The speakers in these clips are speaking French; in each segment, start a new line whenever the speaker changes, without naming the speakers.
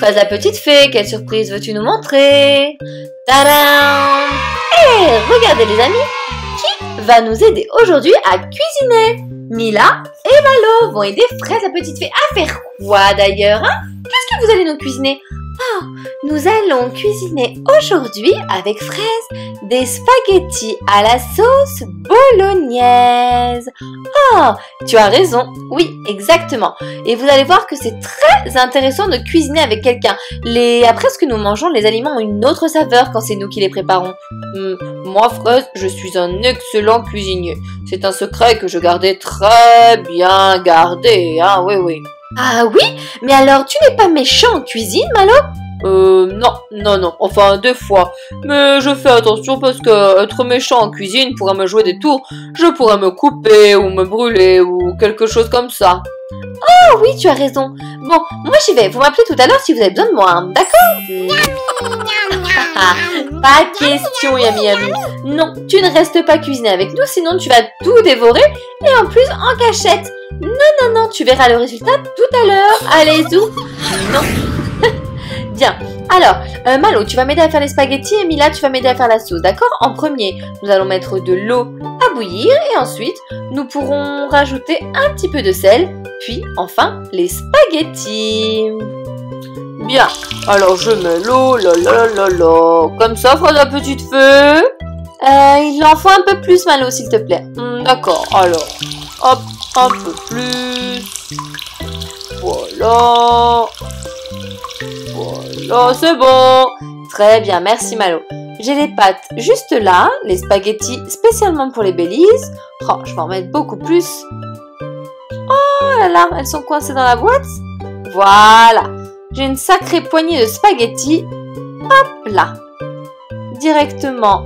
Fraise la petite fée, quelle surprise veux-tu nous montrer? Tadam! Hé, regardez les amis, qui va nous aider aujourd'hui à cuisiner? Mila et Malo vont aider Fraise la petite fée à faire quoi d'ailleurs, hein? Qu'est-ce que vous allez nous cuisiner? Oh, nous allons cuisiner aujourd'hui avec Fraise des spaghettis à la sauce bolognaise. Oh, tu as raison, oui, exactement. Et vous allez voir que c'est très intéressant de cuisiner avec quelqu'un. Après ce que nous mangeons, les aliments ont une autre saveur quand c'est nous qui les préparons. Moi, Fraise, je suis un excellent cuisinier. C'est un secret que je gardais très bien gardé, hein, oui, oui. Ah oui? Mais alors, tu n'es pas méchant en cuisine, Malo? Non, enfin, des fois. Mais je fais attention parce que être méchant en cuisine pourrait me jouer des tours. Je pourrais me couper ou me brûler ou quelque chose comme ça. Oh oui, tu as raison. Bon, moi j'y vais. Vous m'appelez tout à l'heure si vous avez besoin de moi, hein, d'accord? Pas question, Yami Yami. Non, tu ne restes pas cuisiner avec nous, sinon tu vas tout dévorer et en plus en cachette. Non, tu verras le résultat tout à l'heure. Allez, zou. Non. Bien. Alors, Malo, tu vas m'aider à faire les spaghettis et Mila, tu vas m'aider à faire la sauce, d'accord? En premier, nous allons mettre de l'eau à bouillir et ensuite, nous pourrons rajouter un petit peu de sel, puis enfin, les spaghettis. Bien. Alors, je mets l'eau, comme ça, Fraise la petite fée. Il en faut un peu plus, Malo, s'il te plaît. D'accord. Alors, hop, un peu plus. Voilà. Voilà, c'est bon. Très bien, merci Malo. J'ai les pâtes juste là, les spaghettis spécialement pour les Bélise. Oh, je vais en mettre beaucoup plus. Oh là là, elles sont coincées dans la boîte. Voilà. J'ai une sacrée poignée de spaghettis. Hop là. Directement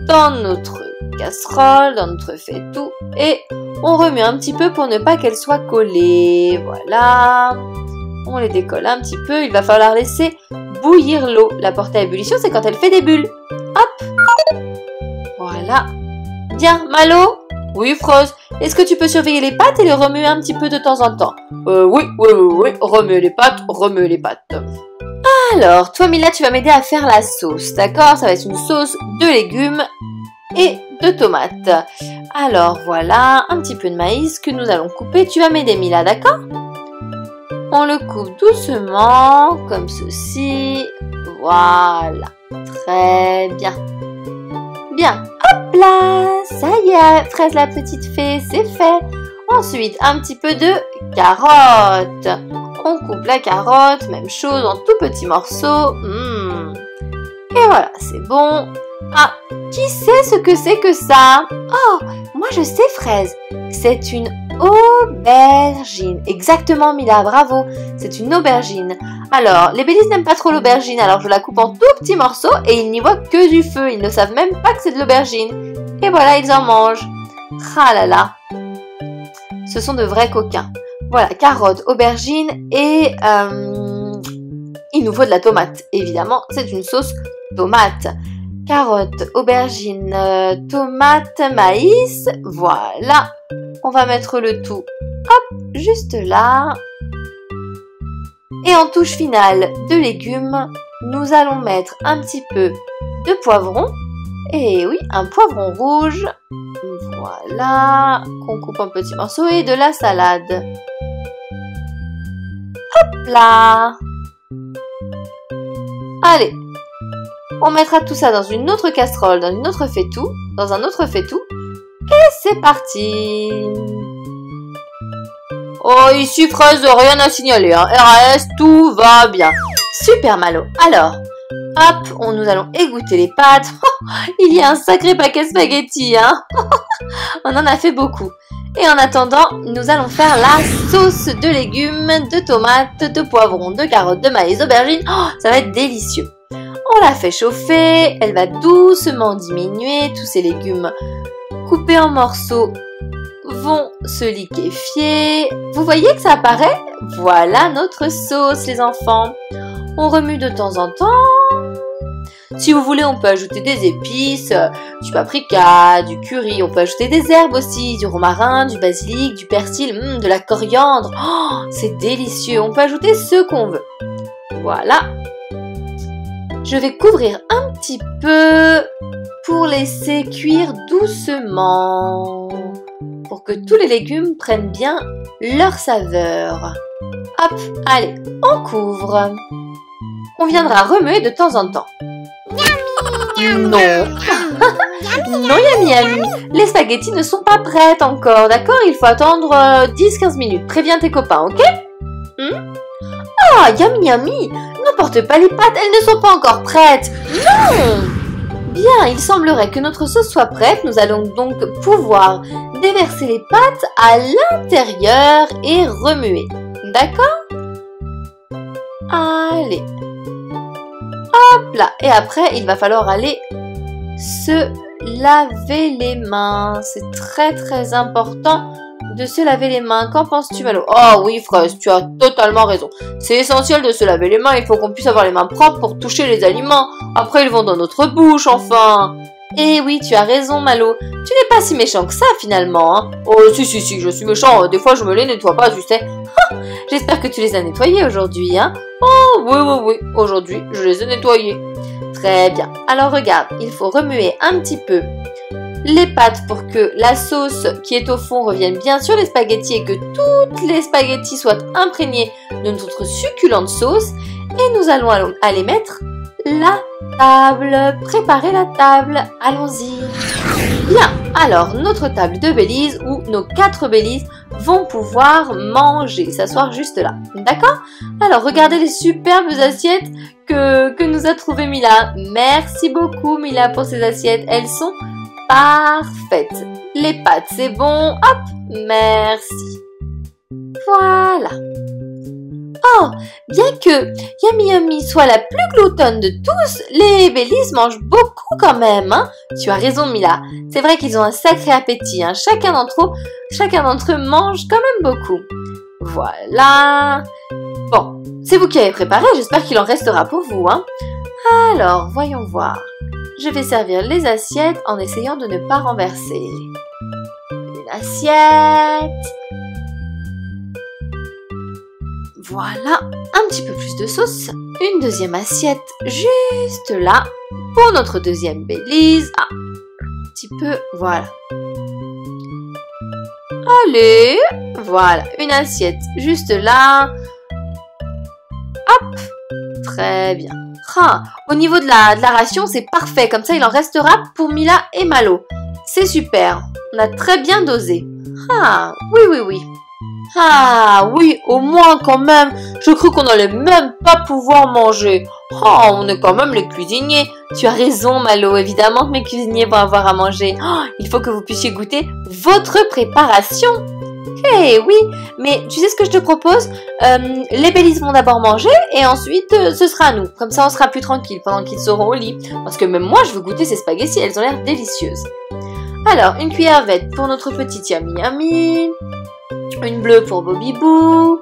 dans notre casserole, dans notre faitout. Et on remet un petit peu pour ne pas qu'elles soient collées. Voilà. On les décolle un petit peu. Il va falloir laisser bouillir l'eau. La portée à ébullition, c'est quand elle fait des bulles. Hop. Voilà. Bien, Malo? Oui, Fraise. Est-ce que tu peux surveiller les pâtes et les remuer un petit peu de temps en temps? Oui. Remue les pâtes. Alors, toi, Mila, tu vas m'aider à faire la sauce, d'accord? Ça va être une sauce de légumes et de tomates. Alors, voilà, un petit peu de maïs que nous allons couper. Tu vas m'aider, Mila, d'accord? On le coupe doucement, comme ceci. Voilà. Très bien. Bien. Hop là. Ça y est, Fraise la petite fée, c'est fait. Ensuite, un petit peu de carotte. On coupe la carotte, même chose, en tout petits morceaux. Et voilà, c'est bon. Ah, qui sait ce que c'est que ça? Oh, moi je sais, Fraise. C'est une aubergine. Exactement, Mila, bravo. C'est une aubergine. Alors, les Bélises n'aiment pas trop l'aubergine, alors je la coupe en tout petits morceaux et ils n'y voient que du feu. Ils ne savent même pas que c'est de l'aubergine. Et voilà, ils en mangent. Ah là là. Ce sont de vrais coquins. Voilà, carottes, aubergines et il nous faut de la tomate. Évidemment, c'est une sauce tomate. Carottes, aubergines, tomates, maïs. Voilà. On va mettre le tout, hop, juste là. Et en touche finale de légumes, nous allons mettre un petit peu de poivron. Et oui, un poivron rouge. Voilà, qu'on coupe en petits morceaux et de la salade. Hop là. Allez, on mettra tout ça dans une autre casserole, dans un autre faitout. Et c'est parti. Oh, ici, Fraise, rien à signaler, hein. RAS, tout va bien. Super, Malo. Alors, hop, nous allons égoutter les pâtes. Oh, il y a un sacré paquet de spaghettis, hein. On en a fait beaucoup. Et en attendant, nous allons faire la sauce de légumes, de tomates, de poivrons, de carottes, de maïs, d'aubergines. Oh, ça va être délicieux. On la fait chauffer, elle va doucement diminuer. Tous ces légumes coupés en morceaux vont se liquéfier. Vous voyez que ça apparaît? Voilà notre sauce, les enfants. On remue de temps en temps. Si vous voulez, on peut ajouter des épices, du paprika, du curry. On peut ajouter des herbes aussi, du romarin, du basilic, du persil, de la coriandre. Oh, c'est délicieux. On peut ajouter ce qu'on veut. Voilà. Je vais couvrir un petit peu pour laisser cuire doucement. Pour que tous les légumes prennent bien leur saveur. Hop, allez, on couvre. On viendra remuer de temps en temps. Non. Non, Yami. Les spaghettis ne sont pas prêtes encore, d'accord? Il faut attendre 10-15 minutes. Préviens tes copains, ok? Ah, Yami, n'emporte pas les pâtes, elles ne sont pas encore prêtes. Non. Bien, il semblerait que notre sauce soit prête. Nous allons donc pouvoir déverser les pâtes à l'intérieur et remuer. D'accord? Allez. Hop là. Et après, il va falloir aller se laver les mains. C'est très très important de se laver les mains. Qu'en penses-tu, Malo? Oh oui, Fraise, tu as totalement raison. C'est essentiel de se laver les mains. Il faut qu'on puisse avoir les mains propres pour toucher les aliments. Après, ils vont dans notre bouche, enfin. Eh oui, tu as raison, Malo. Tu n'es pas si méchant que ça, finalement. Hein. Oh, si, je suis méchant. Des fois, je me les nettoie pas, tu sais. J'espère que tu les as nettoyés aujourd'hui, hein. Oh, oui. Aujourd'hui, je les ai nettoyés. Très bien. Alors, regarde, il faut remuer un petit peu les pâtes pour que la sauce qui est au fond revienne bien sur les spaghettis et que toutes les spaghettis soient imprégnés de notre succulente sauce. Et nous allons aller mettre la table. Préparer la table. Allons-y. Bien. Alors, notre table de Belize où nos 4 Belize vont pouvoir manger, s'asseoir juste là. D'accord? Alors, regardez les superbes assiettes que nous a trouvées Mila. Merci beaucoup, Mila, pour ces assiettes. Elles sont parfaites. Les pâtes, c'est bon. Hop, merci. Voilà. Oh, bien que Yami soit la plus gloutonne de tous, les Belize mangent beaucoup quand même. Hein. Tu as raison, Mila. C'est vrai qu'ils ont un sacré appétit. Hein. Chacun d'entre eux mange quand même beaucoup. Voilà. Bon, c'est vous qui avez préparé. J'espère qu'il en restera pour vous. Hein. Alors, voyons voir. Je vais servir les assiettes en essayant de ne pas renverser. Une assiette. Voilà, un petit peu plus de sauce. Une deuxième assiette juste là pour notre deuxième Belize. Ah, un petit peu, voilà. Allez, voilà, une assiette juste là. Hop, très bien. Ah, au niveau de la ration, c'est parfait. Comme ça, il en restera pour Mila et Malo. C'est super. On a très bien dosé. Ah, oui. Ah, oui, au moins quand même. Je crois qu'on n'allait même pas pouvoir manger. Oh, on est quand même les cuisiniers. Tu as raison, Malo. Évidemment que mes cuisiniers vont avoir à manger. Oh, il faut que vous puissiez goûter votre préparation. Eh oui, mais tu sais ce que je te propose? Les Belize vont d'abord manger et ensuite ce sera à nous. Comme ça, on sera plus tranquille pendant qu'ils seront au lit. Parce que même moi, je veux goûter ces spaghettis. Elles ont l'air délicieuses. Alors, une cuillère verte pour notre petite Yami. Une bleue pour Bobby Boo.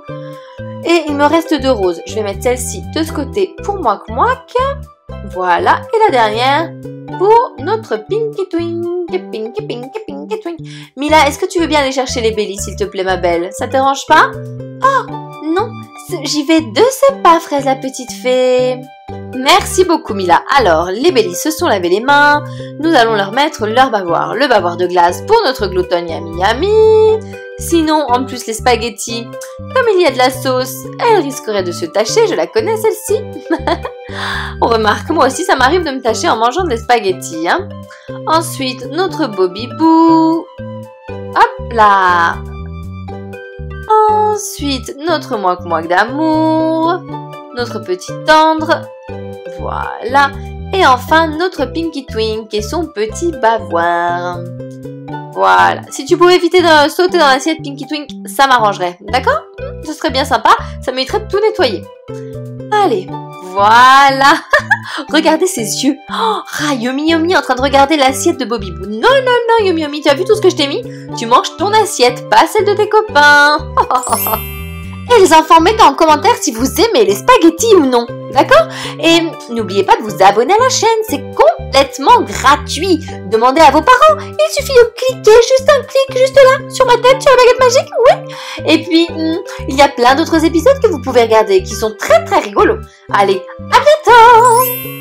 Et il me reste 2 roses. Je vais mettre celle-ci de ce côté pour Mouak. Voilà. Et la dernière pour notre Pinky Twink. Mila, est-ce que tu veux bien aller chercher les Belize, s'il te plaît, ma belle? Ça te dérange pas? Oh, non. J'y vais de ce pas, Fraise la petite fée. Merci beaucoup, Mila. Alors, les Belize se sont lavé les mains. Nous allons leur mettre leur bavoir. Le bavoir de glace pour notre gloutonne Yami. Sinon, en plus, les spaghettis, comme il y a de la sauce, elle risquerait de se tacher. Je la connais, celle-ci. On remarque, moi aussi, ça m'arrive de me tacher en mangeant des spaghettis. Hein. Ensuite, notre Bobby Boo. Hop là. Ensuite, notre Mouak d'amour. Notre petit tendre. Voilà. Et enfin, notre Pinky Twink et son petit bavoir. Voilà. Si tu pouvais éviter de sauter dans l'assiette Pinky Twink, ça m'arrangerait. D'accord? Ce serait bien sympa. Ça m'éviterait de tout nettoyer. Allez. Voilà. Regardez ses yeux. Oh, Yomi en train de regarder l'assiette de Bobby Boo. Non, Yomi, tu as vu tout ce que je t'ai mis? Tu manges ton assiette, pas celle de tes copains. Et les enfants, mettez en commentaire si vous aimez les spaghettis ou non. D'accord? Et n'oubliez pas de vous abonner à la chaîne, c'est complètement gratuit. Demandez à vos parents, il suffit de cliquer, juste un clic, juste là, sur ma tête, sur la baguette magique, oui. Et puis, il y a plein d'autres épisodes que vous pouvez regarder qui sont très très rigolos. Allez, à bientôt!